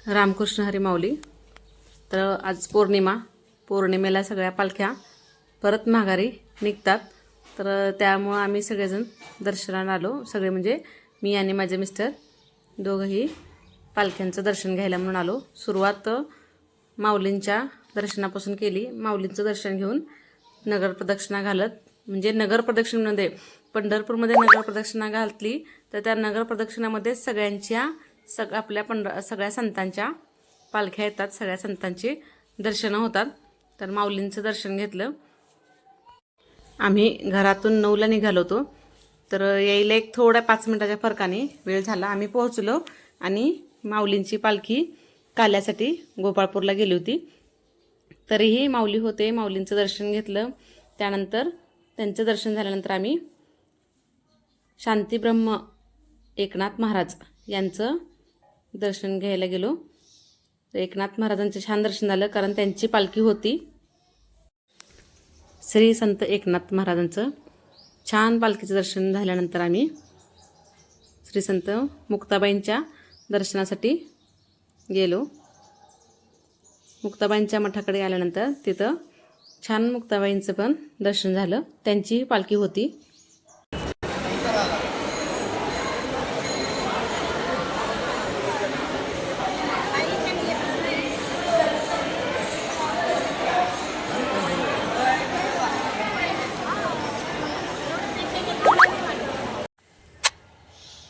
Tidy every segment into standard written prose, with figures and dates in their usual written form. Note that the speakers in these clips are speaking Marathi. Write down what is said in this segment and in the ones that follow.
रामकृष्ण हरी माऊली. तर आज पौर्णिमेला सगळ्या पालख्या परत माघारी निघतात. तर त्यामुळं आम्ही सगळेजण दर्शनाला आलो. सगळे म्हणजे मी आणि माझे मिस्टर दोघंही पालख्यांचं दर्शन घ्यायला म्हणून आलो. सुरुवात माऊलींच्या दर्शनापासून केली. माऊलींचं दर्शन घेऊन नगरप्रदक्षिणा घालत, म्हणजे नगरप्रदक्षिणेमध्ये पंढरपूरमध्ये नगरप्रदक्षिणा घातली तर त्या नगरप्रदक्षिणामध्ये आपल्या सगळ्या संतांच्या पालख्या येतात. सगळ्या संतांची दर्शनं होतात. तर माऊलींचं दर्शन घेतलं. आम्ही घरातून 9ला निघालो होतो. तर यायला एक थोड्या 5 मिनिटाच्या फरकाने वेळ झाला. आम्ही पोहोचलो आणि माऊलींची पालखी काल्यासाठी गोपाळपूरला गेली होती. तरीही माऊली होते. माऊलींचं दर्शन घेतलं. त्यानंतर त्यांचं दर्शन झाल्यानंतर आम्ही शांतीब्रह्म एकनाथ महाराज यांचं दर्शन घ्यायला गेलो. तर एकनाथ महाराजांचं छान दर्शन झालं, कारण त्यांची पालखी होती. श्री संत एकनाथ महाराजांचं छान पालखीचं दर्शन झाल्यानंतर आम्ही श्री संत मुक्ताबाईंच्या दर्शनासाठी गेलो. मुक्ताबाईंच्या मठाकडे आल्यानंतर तिथं छान मुक्ताबाईंचं पण दर्शन झालं. त्यांचीही पालखी होती.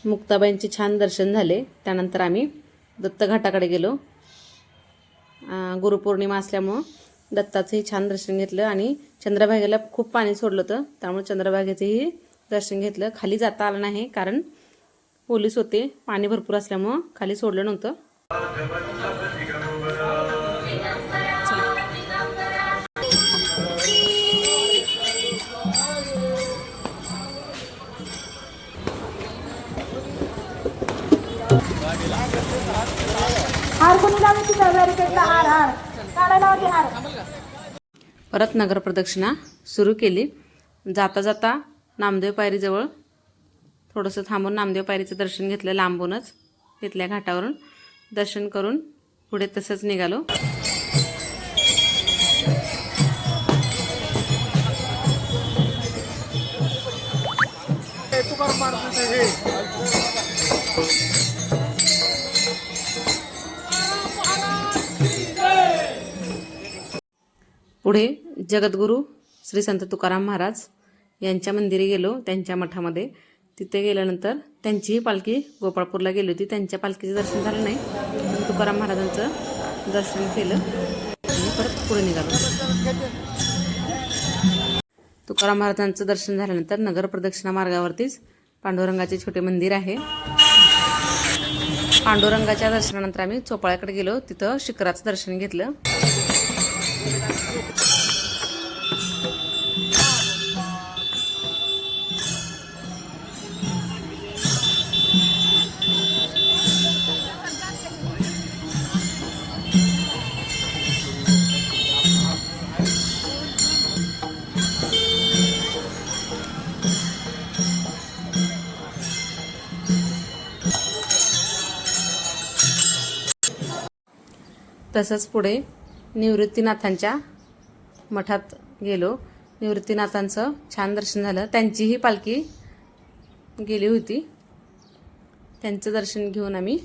मुक्ताबाईंचे छान दर्शन झाले. त्यानंतर आम्ही दत्तघाटाकडे गेलो. गुरुपौर्णिमा असल्यामुळं दत्ताचंही छान दर्शन घेतलं आणि चंद्रभागेला खूप पाणी सोडलं होतं, त्यामुळे चंद्रभागेचंही दर्शन घेतलं. खाली जाता आलं नाही, कारण पोलीस होते. पाणी भरपूर असल्यामुळं खाली सोडलं नव्हतं. परत नगरप्रदक्षिणा सुरू केली. जाता जाता नामदेव पायरीजवळ थोडंसं थांबून नामदेव पायरीचं दर्शन घेतलं. लांबूनच तिथल्या घाटावरून दर्शन करून पुढे तसंच निघालो. पुढे जगद्गुरू श्री संत तुकाराम महाराज यांच्या मंदिरी गेलो, त्यांच्या मठामध्ये. तिथे गेल्यानंतर त्यांचीही पालखी गोपाळपूरला गेली होती. त्यांच्या पालखीचं दर्शन झालं नाही, पण तुकाराम महाराजांचं दर्शन केलं आणि परत पुढे निघालो. तुकाराम महाराजांचं दर्शन झाल्यानंतर नगरप्रदक्षिणा मार्गावरतीच पांडुरंगाचे छोटे मंदिर आहे. पांडुरंगाच्या दर्शनानंतर आम्ही चोपाळ्याकडे गेलो. तिथं शिखराचं दर्शन घेतलं. तसंच पुढे निवृत्तीनाथांच्या मठात गेलो. निवृत्तीनाथांचं छान दर्शन झालं. त्यांचीही पालखी गेली होती. त्यांचं दर्शन घेऊन आम्ही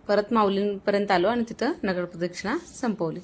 परत माऊलींपर्यंत आलो आणि तिथं नगरप्रदक्षिणा संपवली.